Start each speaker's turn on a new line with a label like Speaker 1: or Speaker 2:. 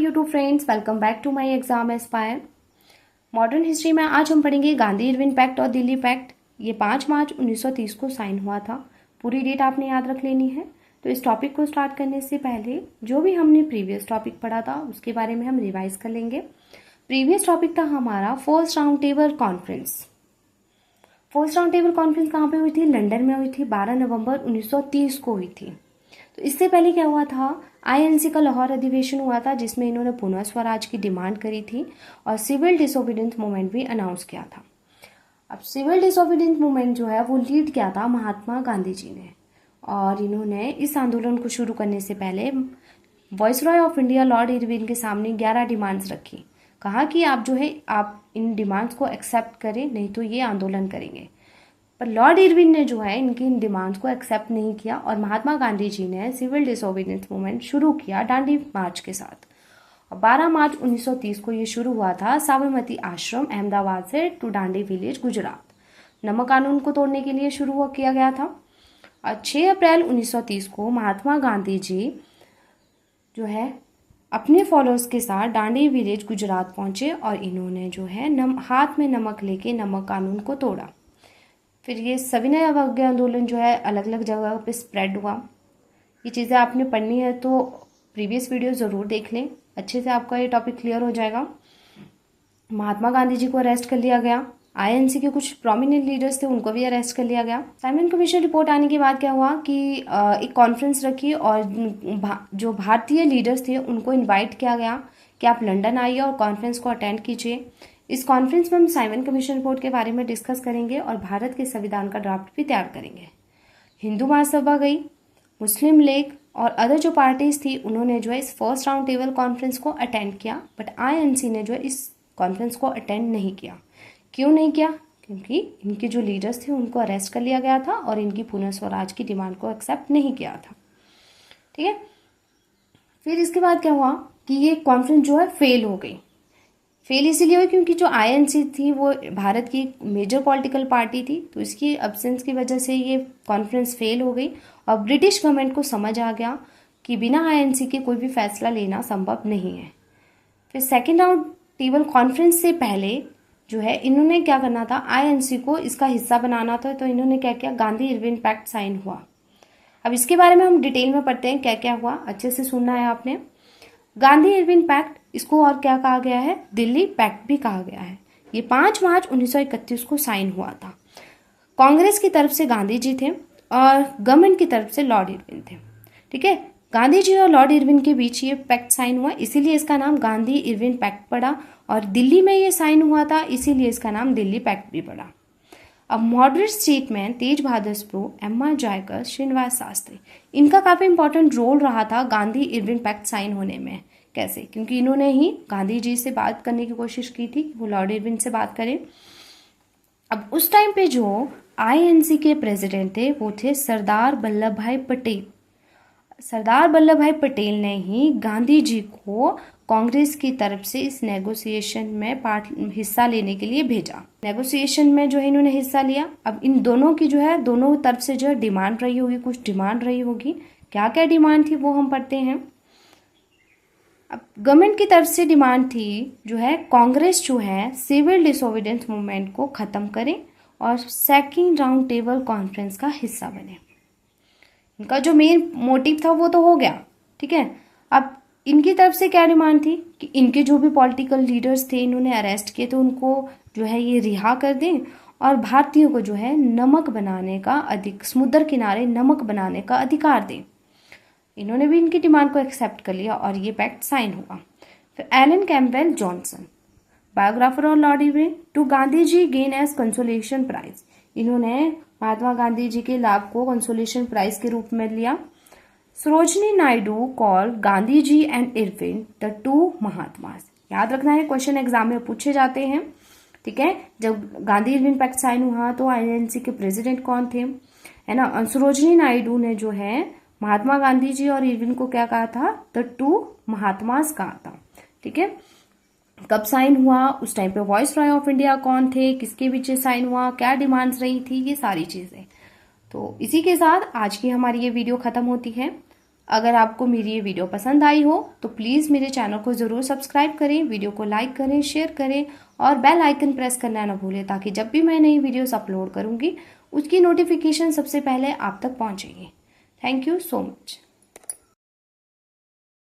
Speaker 1: YouTube friends, welcome back to my exam aspire. Modern history में आज हम पढ़ेंगे गांधी इरविन पैक्ट और दिल्ली पैक्ट। ये 5 मार्च 1930 को साइन हुआ था। पूरी डेट आपने याद रख लेनी है। तो इस टॉपिक को स्टार्ट करने से पहले जो भी हमने प्रीवियस टॉपिक पढ़ा था उसके बारे में हम रिवाइज कर लेंगे। प्रीवियस टॉपिक था हमारा first round table conference. First round table conference कहाँ पे हुई थी? लंदन में हुई थी। 12 नवंबर 1930 को हुई थी। तो इससे पहले क्या हुआ था? आईएनसी का लाहौर अधिवेशन हुआ था जिसमें इन्होंने पुनः स्वराज की डिमांड करी थी और सिविल डिसोबीडियंस मूवमेंट भी अनाउंस किया था। अब सिविल डिसोबीडियंस मूवमेंट जो है वो लीड किया था महात्मा गांधी जी ने, और इन्होंने इस आंदोलन को शुरू करने से पहले viceroy of India Lord Irwin के सामने 11 डिमांड्स रखी। कहा कि आप इन डिमांड्स को एक्सेप्ट करें, नहीं तो ये आंदोलन करेंगे। पर लॉर्ड इरविन ने जो है इनकी इन डिमांड्स को एक्सेप्ट नहीं किया और महात्मा गांधी जी ने सिविल डिसोबीडियंस मूवमेंट शुरू किया दांडी मार्च के साथ। और 12 मार्च 1930 को ये शुरू हुआ था साबरमती आश्रम अहमदाबाद से टू दांडी विलेज गुजरात। नमक कानून को तोड़ने के लिए शुरू किया गया था। और 6 अप्रैल 1930 को महात्मा गांधी जी जो है अपने फॉलोअर्स के साथ दांडी विलेज गुजरात पहुंचे और इन्होंने जो है हाथ में नमक लेके नमक कानून को तोड़ा। फिर ये सविनय अवज्ञा आंदोलन जो है अलग अलग जगह पे स्प्रेड हुआ। ये चीज़ें आपने पढ़नी है तो प्रीवियस वीडियो ज़रूर देख लें, अच्छे से आपका ये टॉपिक क्लियर हो जाएगा। महात्मा गांधी जी को अरेस्ट कर लिया गया। आईएनसी के कुछ प्रोमिनेंट लीडर्स थे, उनको भी अरेस्ट कर लिया गया। साइमन कमीशन रिपोर्ट आने के बाद क्या हुआ कि एक कॉन्फ्रेंस रखी और जो भारतीय लीडर्स थे उनको इन्वाइट किया गया कि आप लंदन आइए और कॉन्फ्रेंस को अटेंड कीजिए। इस कॉन्फ्रेंस में हम साइमन कमीशन रिपोर्ट के बारे में डिस्कस करेंगे और भारत के संविधान का ड्राफ्ट भी तैयार करेंगे। हिंदू महासभा गई, मुस्लिम लीग और अदर जो पार्टीज थी उन्होंने जो है इस फर्स्ट राउंड टेबल कॉन्फ्रेंस को अटेंड किया, बट आईएनसी ने जो है इस कॉन्फ्रेंस को अटेंड नहीं किया। क्यों नहीं किया? क्योंकि इनके जो लीडर्स थे उनको अरेस्ट कर लिया गया था और इनकी पुनः स्वराज की डिमांड को एक्सेप्ट नहीं किया था। ठीक है। फिर इसके बाद क्या हुआ कि ये कॉन्फ्रेंस जो है फेल हो गई। फेल इसीलिए हुई क्योंकि जो आईएनसी थी वो भारत की मेजर पॉलिटिकल पार्टी थी, तो इसकी एब्सेंस की वजह से ये कॉन्फ्रेंस फेल हो गई और ब्रिटिश गवर्नमेंट को समझ आ गया कि बिना आईएनसी के कोई भी फैसला लेना संभव नहीं है। फिर सेकेंड राउंड टेबल कॉन्फ्रेंस से पहले जो है इन्होंने क्या करना था, आईएनसी को इसका हिस्सा बनाना था। तो इन्होंने क्या किया, गांधी इरविन पैक्ट साइन हुआ। अब इसके बारे में हम डिटेल में पढ़ते हैं क्या क्या हुआ, अच्छे से सुनना है आपने। गांधी इरविन पैक्ट, इसको और क्या कहा गया है, दिल्ली पैक्ट भी कहा गया है। ये 5 मार्च 1931 को साइन हुआ था। कांग्रेस की तरफ से गांधी जी थे और गवर्नमेंट की तरफ से लॉर्ड इरविन थे। ठीक है। गांधी जी और लॉर्ड इरविन के बीच ये पैक्ट साइन हुआ, इसीलिए इसका नाम गांधी इरविन पैक्ट पड़ा। और दिल्ली में ये साइन हुआ था, इसीलिए इसका नाम दिल्ली पैक्ट भी पड़ा। अब मॉडरेट स्टेटमैन तेज बहादुर सप्रू, एम.आर. जयकर, श्रीनिवास शास्त्री, इनका काफी इंपॉर्टेंट रोल रहा था गांधी इरविन पैक्ट साइन होने में। कैसे? क्योंकि इन्होंने ही गांधी जी से बात करने की कोशिश की थी, वो लॉर्ड इरविन से बात करें। अब उस टाइम पे जो आईएनसी के प्रेसिडेंट थे वो थे सरदार वल्लभ भाई पटेल। सरदार वल्लभ भाई पटेल ने ही गांधी जी को कांग्रेस की तरफ से इस नेगोशिएशन में हिस्सा लेने के लिए भेजा। नेगोशिएशन में जो है इन्होंने हिस्सा लिया। अब इन दोनों की जो है दोनों तरफ से जो है डिमांड रही होगी, कुछ डिमांड रही होगी। क्या क्या डिमांड थी वो हम पढ़ते हैं। अब गवर्नमेंट की तरफ से डिमांड थी जो है कांग्रेस जो है सिविल डिसोबीडियंस मूवमेंट को खत्म करे और सेकंड राउंड टेबल कॉन्फ्रेंस का हिस्सा बने। इनका जो मेन मोटिव था वो तो हो गया। ठीक है। अब इनकी तरफ से क्या डिमांड थी कि इनके जो भी पॉलिटिकल लीडर्स थे इन्होंने अरेस्ट किए, तो उनको जो है ये रिहा कर दें और भारतीयों को जो है नमक बनाने का समुद्र किनारे नमक बनाने का अधिकार दें। इन्होंने भी इनकी डिमांड को एक्सेप्ट कर लिया और ये पैक्ट साइन हुआ। फिर Alan Campbell Johnson, biographer of Lord Irwin, to Gandhi ji gain as consolation prize, इन्होंने महात्मा गांधी जी के लाभ को कंसोलेशन प्राइज के रूप में लिया। Sarojini Naidu call Gandhi ji and Irwin the two Mahatmas. याद रखना है, क्वेश्चन एग्जाम में पूछे जाते हैं। ठीक है। जब गांधी इरविन पैक्ट साइन हुआ तो आईएनसी के प्रेसिडेंट कौन थे, है ना। सरोजनी नायडू ने जो है महात्मा गांधी जी और इरविन को क्या कहा था, द टू महात्मास कहा था। ठीक है। कब साइन हुआ, उस टाइम पे वॉइस रॉय ऑफ इंडिया कौन थे, किसके बीच साइन हुआ, क्या डिमांड्स रही थी, ये सारी चीजें। तो इसी के साथ आज की हमारी ये वीडियो खत्म होती है। अगर आपको मेरी ये वीडियो पसंद आई हो तो प्लीज़ मेरे चैनल को ज़रूर सब्सक्राइब करें, वीडियो को लाइक करें, शेयर करें और बेल आइकन प्रेस करना ना भूलें, ताकि जब भी मैं नई वीडियोस अपलोड करूँगी उसकी नोटिफिकेशन सबसे पहले आप तक पहुँचेगी। Thank you so much.